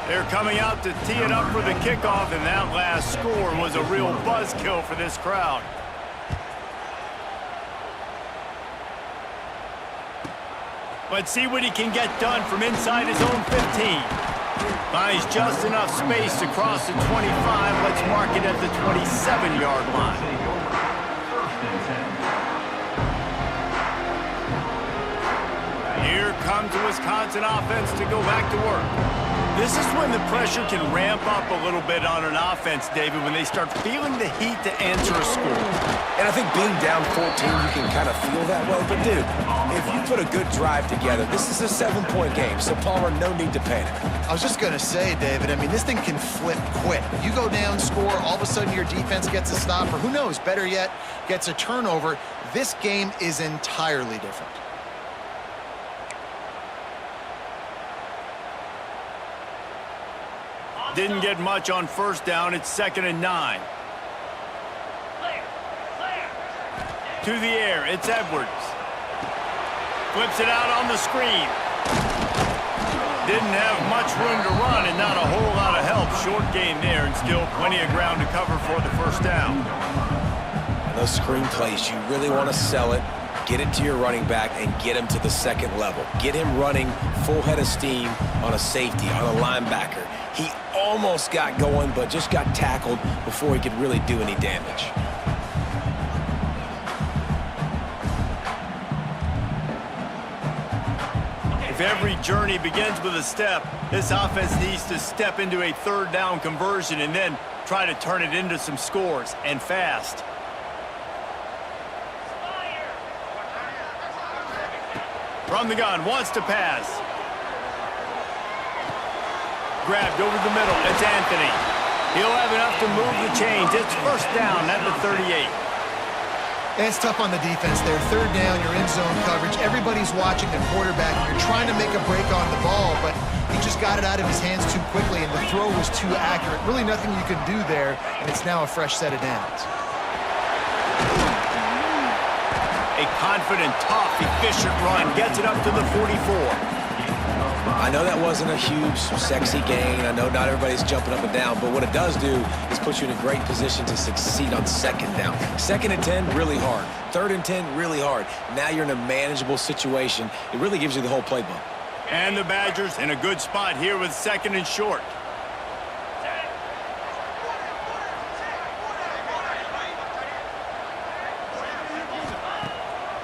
They're coming out to tee it up for the kickoff, and that last score was a real buzzkill for this crowd. Let's see what he can get done from inside his own 15. Finds just enough space to cross the 25. Let's mark it at the 27-yard line. Here comes the Wisconsin offense to go back to work. This is when the pressure can ramp up a little bit on an offense, David, when they start feeling the heat to answer a score. And I think being down 14, you can kind of feel that way. But, dude, if you put a good drive together, this is a 7-point game. So, Palmer, no need to panic. I was just going to say, David, I mean, this thing can flip quick. You go down, score, all of a sudden your defense gets a stop, or who knows, better yet, gets a turnover. This game is entirely different. Didn't get much on first down. It's 2nd and 9. To the air, it's Edwards. Flips it out on the screen. Didn't have much room to run and not a whole lot of help. Short gain there and still plenty of ground to cover for the first down. And those screen plays, you really want to sell it, get it to your running back, and get him to the second level. Get him running full head of steam on a safety, on a linebacker. He almost got going, but just got tackled before he could really do any damage. If every journey begins with a step, this offense needs to step into a third down conversion and then try to turn it into some scores, and fast. From the gun, wants to pass. Grabbed over the middle, it's Anthony. He'll have enough to move the chains. It's first down at the 38. And it's tough on the defense there. Third down, you're in zone coverage. Everybody's watching the quarterback, and you're trying to make a break on the ball, but he just got it out of his hands too quickly, and the throw was too accurate. Really nothing you can do there, and it's now a fresh set of downs. A confident, tough, efficient run gets it up to the 44. I know that wasn't a huge, sexy gain. I know not everybody's jumping up and down, but what it does do is put you in a great position to succeed on second down. 2nd and 10, really hard. 3rd and 10, really hard. Now you're in a manageable situation. It really gives you the whole playbook. And the Badgers in a good spot here with 2nd and short.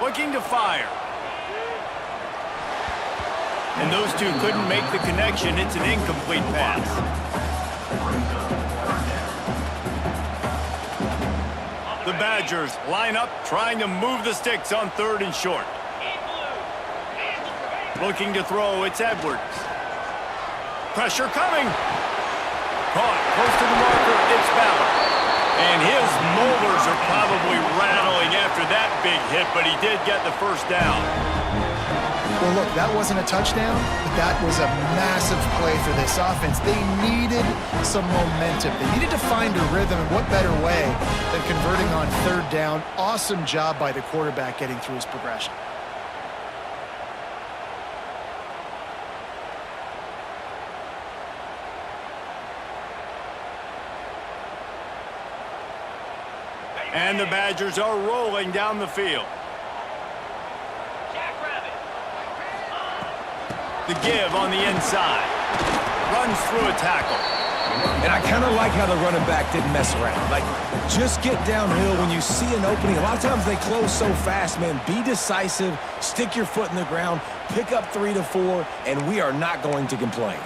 Looking to fire. And those two couldn't make the connection. It's an incomplete pass. The Badgers line up, trying to move the sticks on 3rd and short. Looking to throw, it's Edwards. Pressure coming. Caught close to the marker, it's Ballard. And his molars are probably rattling after that big hit, but he did get the first down. Well, look, that wasn't a touchdown, but that was a massive play for this offense. They needed some momentum. They needed to find a rhythm, and what better way than converting on 3rd down. Awesome job by the quarterback getting through his progression. And the Badgers are rolling down the field. The give on the inside. Runs through a tackle. And I kind of like how the running back didn't mess around. Like, just get downhill when you see an opening. A lot of times they close so fast, man. Be decisive, stick your foot in the ground, pick up 3 to 4, and we are not going to complain.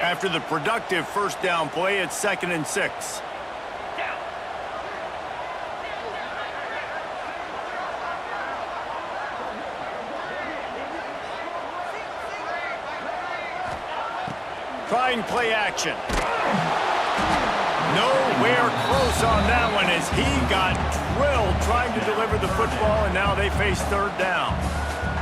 After the productive first down play, it's 2nd and 6. Trying play action. Nowhere close on that one as he got drilled trying to deliver the football, and now they face 3rd down.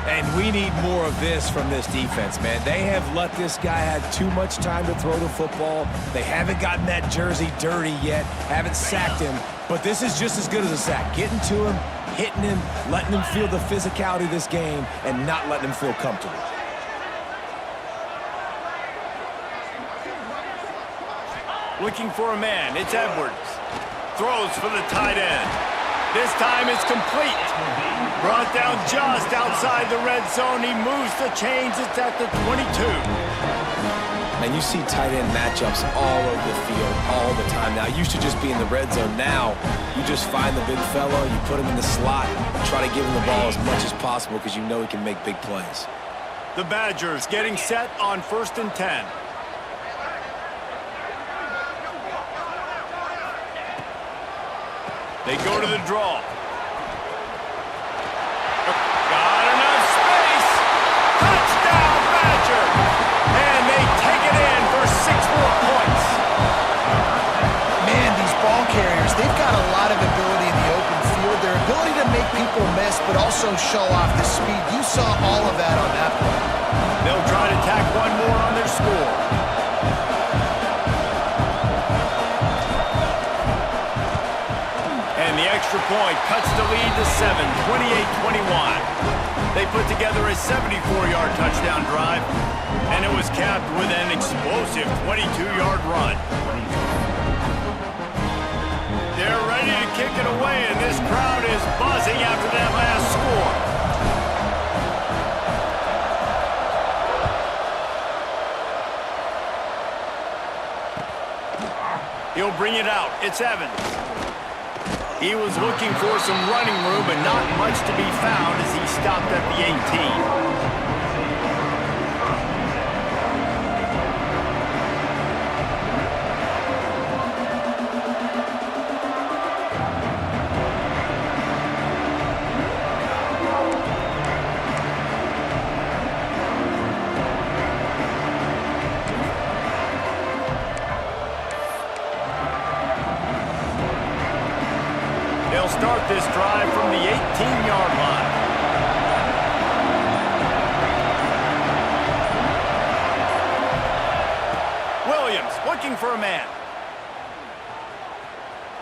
And we need more of this from this defense, man. They have let this guy have too much time to throw the football. They haven't gotten that jersey dirty yet, haven't sacked him. But this is just as good as a sack. Getting to him, hitting him, letting him feel the physicality of this game, and not letting him feel comfortable. Looking for a man, it's Edwards. Throws for the tight end. This time it's complete. Brought down just outside the red zone. He moves the chains. It's at the 22. And you see tight end matchups all over the field all the time now. It used to just be in the red zone. Now you just find the big fella, you put him in the slot, try to give him the ball as much as possible because you know he can make big plays. The Badgers getting set on 1st and 10. They go to the draw. Got enough space. Touchdown, Badger. And they take it in for 6 more points. Man, these ball carriers, they've got a lot of ability in the open field. Their ability to make people miss, but also show off the speed. You saw all of that on that play. They'll try to tack one more on their score. Extra point cuts the lead to 7, 28-21. They put together a 74-yard touchdown drive, and it was capped with an explosive 22-yard run. They're ready to kick it away, and this crowd is buzzing after that last score. He'll bring it out. It's Evans. He was looking for some running room, but not much to be found as he stopped at the 18. They'll start this drive from the 18-yard line. Williams looking for a man.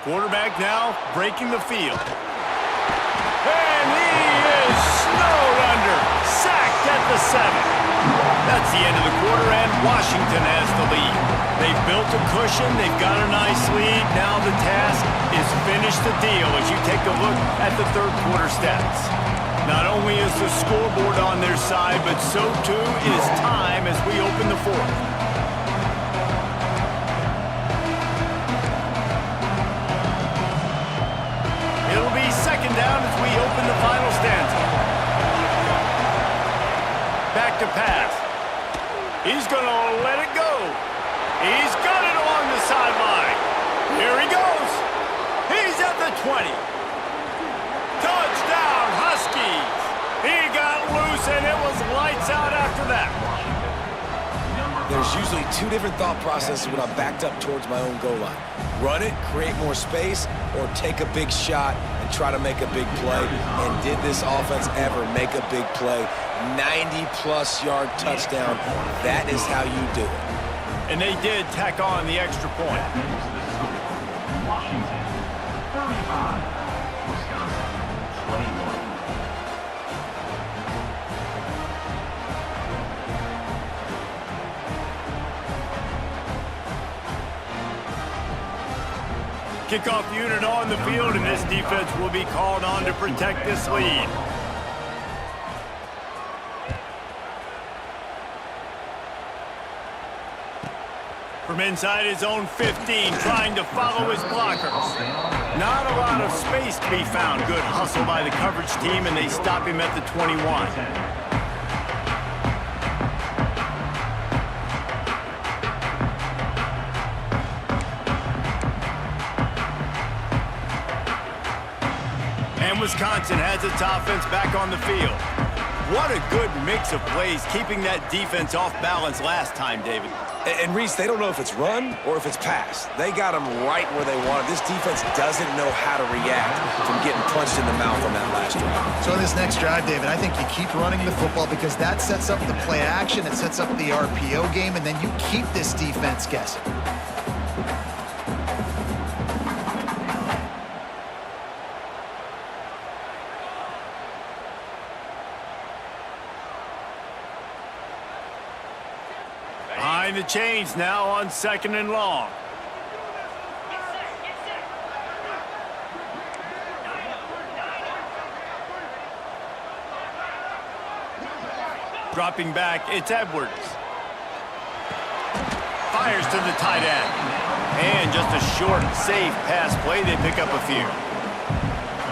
Quarterback now breaking the field. And he is snowed under. Sacked at the 7. That's the end of the quarter, and Washington has the lead. They've built a cushion. They've got a nice lead. Now the task is finish the deal as you take a look at the third quarter stats. Not only is the scoreboard on their side, but so too is time as we open the fourth. there's usually two different thought processes when I'm backed up towards my own goal line. Run it, create more space, or take a big shot and try to make a big play. And did this offense ever make a big play? 90-plus yard touchdown. That is how you do it. And they did tack on the extra point. Washington, 35. Wisconsin, 21. Kickoff unit on the field, and this defense will be called on to protect this lead. From inside his own 15, trying to follow his blockers. Not a lot of space to be found. Good hustle by the coverage team, and they stop him at the 21. And Wisconsin has its offense back on the field. What a good mix of plays, keeping that defense off balance last time, David. And Reese, they don't know if it's run or if it's pass. They got them right where they want it. This defense doesn't know how to react from getting punched in the mouth on that last drive. So in this next drive, David, I think you keep running the football because that sets up the play action, it sets up the RPO game, and then you keep this defense guessing. Behind the chains now on 2nd and long. Dropping back, it's Edwards. Fires to the tight end. And just a short, safe pass play. They pick up a few.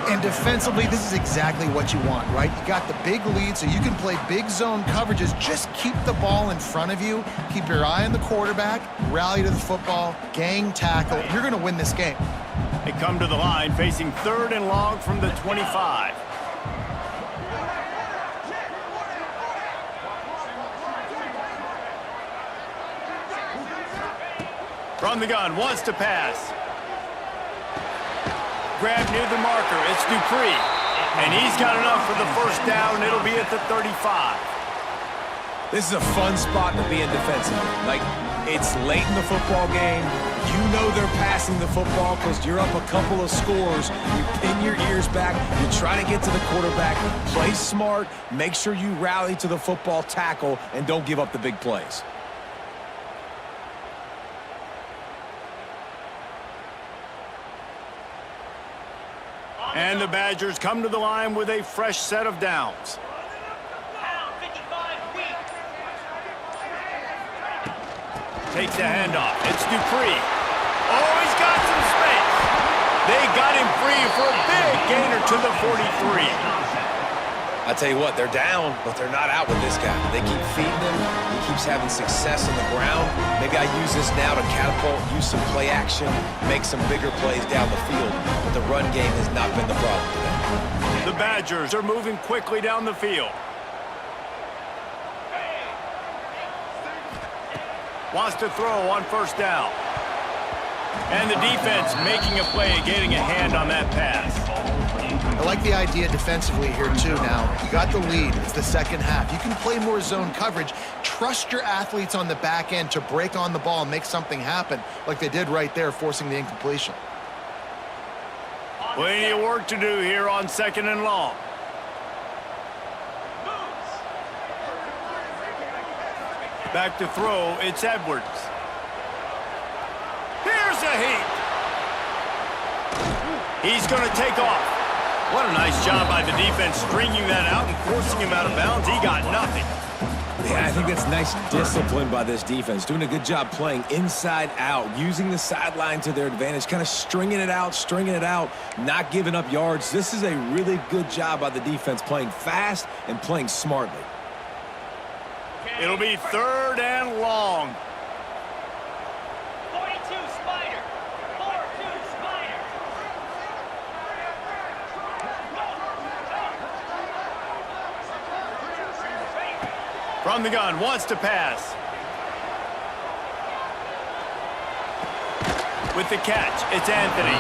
And defensively, this is exactly what you want, right? You got the big lead, so you can play big zone coverages. Just keep the ball in front of you. Keep your eye on the quarterback. Rally to the football. Gang tackle. You're going to win this game. They come to the line, facing 3rd and long from the 25. From the gun, wants to pass. Grab near the marker, it's Dupree. And he's got enough for the first down. It'll be at the 35. This is a fun spot to be in defensively. Like, it's late in the football game. You know they're passing the football because you're up a couple of scores. You pin your ears back. You try to get to the quarterback. Play smart. Make sure you rally to the football, tackle, and don't give up the big plays. And the Badgers come to the line with a fresh set of downs. Takes the handoff. It's Dupree. Oh, he's got some space. They got him free for a big gainer to the 43. I tell you what, they're down, but they're not out with this guy. They keep feeding him. He keeps having success on the ground. Maybe I use this now to catapult, use some play action, make some bigger plays down the field. But the run game has not been the problem today. The Badgers are moving quickly down the field. Wants to throw on 1st down. And the defense making a play, getting a hand on that pass. I like the idea defensively here, too, now. You got the lead. It's the second half. You can play more zone coverage. Trust your athletes on the back end to break on the ball and make something happen, like they did right there, forcing the incompletion. Plenty of work to do here on 2nd and long. Back to throw, it's Edwards. Here's a heat. He's going to take off. What a nice job by the defense stringing that out and forcing him out of bounds. He got nothing. Yeah, I think that's nice discipline by this defense. Doing a good job playing inside out, using the sideline to their advantage, kind of stringing it out, not giving up yards. This is a really good job by the defense, playing fast and playing smartly. It'll be 3rd and long. 42 Spider. 4-2 Spider. From the gun, wants to pass. With the catch, it's Anthony.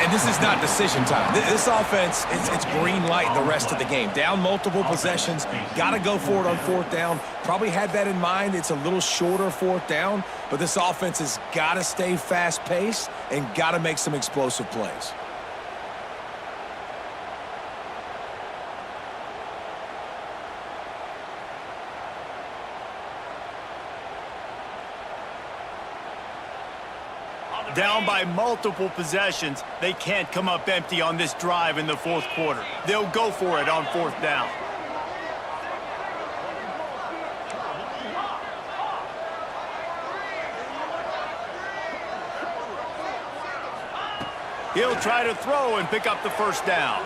And this is not decision time. This offense, it's green light the rest of the game. Down multiple possessions, got to go for it on fourth down. Probably had that in mind. It's a little shorter fourth down, but this offense has got to stay fast-paced and got to make some explosive plays. Down by multiple possessions, they can't come up empty on this drive in the fourth quarter. They'll go for it on fourth down. He'll try to throw and pick up the first down.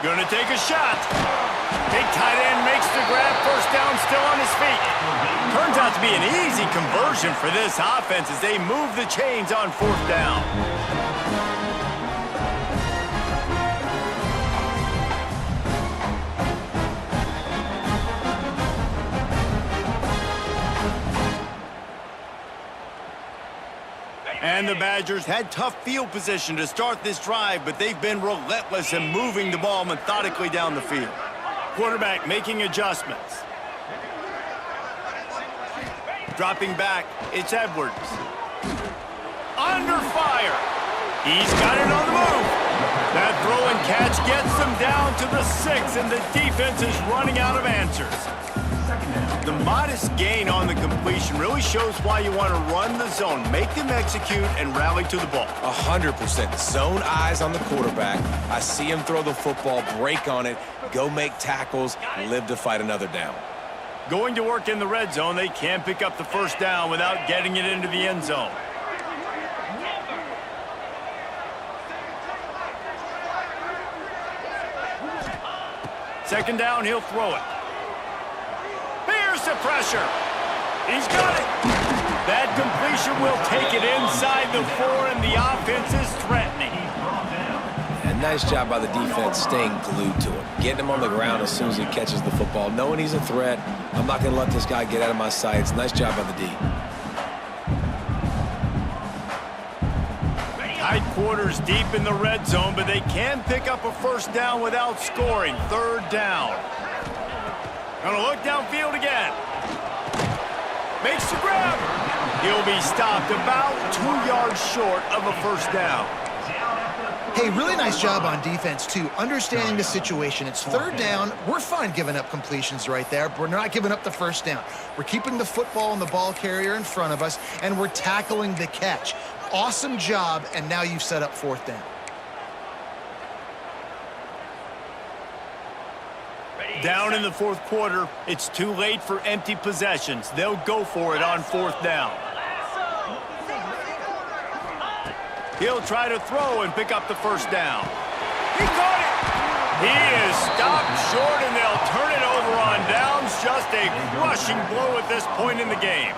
Gonna take a shot. Big tight end makes the grab. First down, still on his feet. Turns out to be an easy conversion for this offense as they move the chains on fourth down. And the Badgers had tough field position to start this drive, but they've been relentless in moving the ball methodically down the field. Quarterback making adjustments. Dropping back, it's Edwards. Under fire. He's got it on the move. That throw and catch gets them down to the 6, and the defense is running out of answers. The modest gain on the completion really shows why you want to run the zone, make them execute, and rally to the ball. 100%. Zone eyes on the quarterback. I see him throw the football, break on it, go make tackles, live to fight another down. Going to work in the red zone, they can't pick up the first down without getting it into the end zone. Second down, he'll throw it. Here's the pressure. He's got it. That completion will take it inside the 4, and the offense is threatening. And nice job by the defense staying glued to him. Getting him on the ground as soon as he catches the football. Knowing he's a threat. I'm not going to let this guy get out of my sights. Nice job by the D. Tight quarters deep in the red zone, but they can pick up a first down without scoring. Third down. Gonna look downfield again. Makes the grab. He'll be stopped about 2 yards short of a first down. Hey, really nice job on defense, too. Understanding the situation. It's third down. We're fine giving up completions right there, but we're not giving up the first down. We're keeping the football and the ball carrier in front of us, and we're tackling the catch. Awesome job, and now you've set up fourth down. Down in the fourth quarter, it's too late for empty possessions. They'll go for it on fourth down. He'll try to throw and pick up the first down. He caught it! He is stopped short, and they'll turn it over on downs. Just a crushing blow at this point in the game.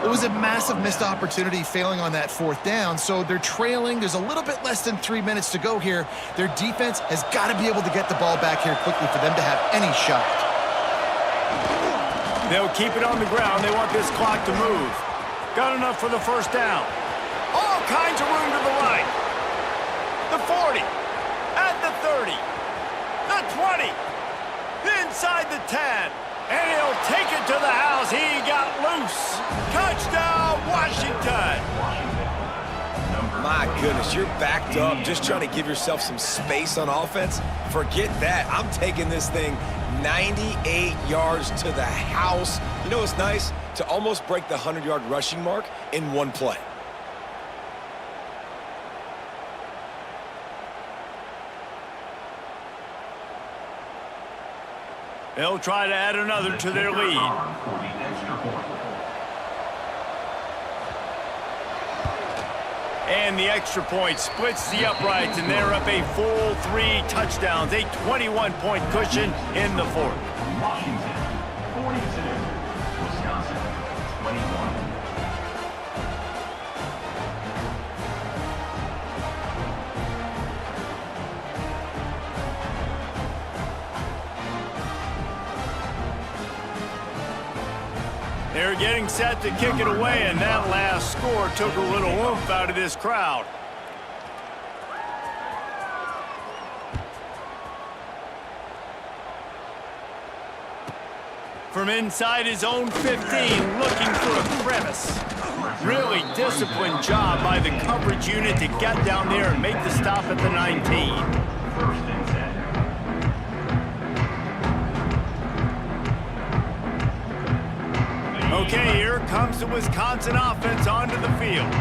It was a massive missed opportunity failing on that fourth down, so they're trailing. There's a little bit less than 3 minutes to go here. Their defense has got to be able to get the ball back here quickly for them to have any shot. They'll keep it on the ground. They want this clock to move. Got enough for the first down. All kinds of room to the right. The 40. At the 30. The 20. Inside the 10. And he'll take it to the house. He got loose. Touchdown, Washington. My goodness, you're backed up, just trying to give yourself some space on offense. Forget that. I'm taking this thing 98 yards to the house. You know what's nice? To almost break the 100-yard rushing mark in one play. They'll try to add another to their lead. And the extra point splits the uprights, and they're up a full 3 touchdowns, a 21-point cushion in the fourth. Washington, 42. Wisconsin, 21. They're getting set to kick it away, and that last score took a little oomph out of this crowd. From inside his own 15, looking for a crevice. Really disciplined job by the coverage unit to get down there and make the stop at the 19. First and 10. Okay, here comes the Wisconsin offense onto the field.